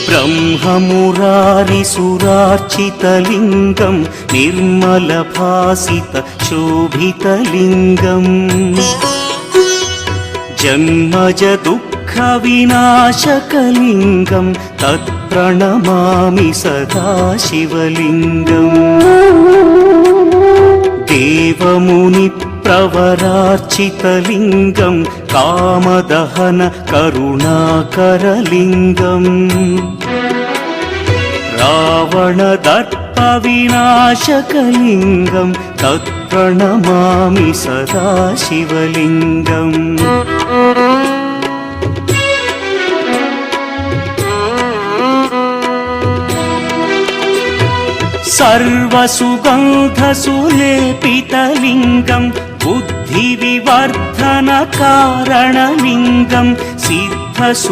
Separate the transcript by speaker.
Speaker 1: ब्रह्ममुरारिसुरार्चितलिङ्गं निर्मलभासितशोभितलिङ्गम् जन्मज दुःखविनाशकलिङ्गं तत्प्रणमामि सदा शिवलिङ्गम् देवमुनिप्रवरार्चितलिङ्गं कामदहन करुणाकरलिङ्गम् रावणदर्पविनाशकलिङ्गं तत्प्रणमामि सदा शिवलिङ्गम् सर्वसुगन्धसुलेपितलिङ्गं बुद्धिविवर्धनकारणलिङ्गं सिद्धसुरासुरवन्द्य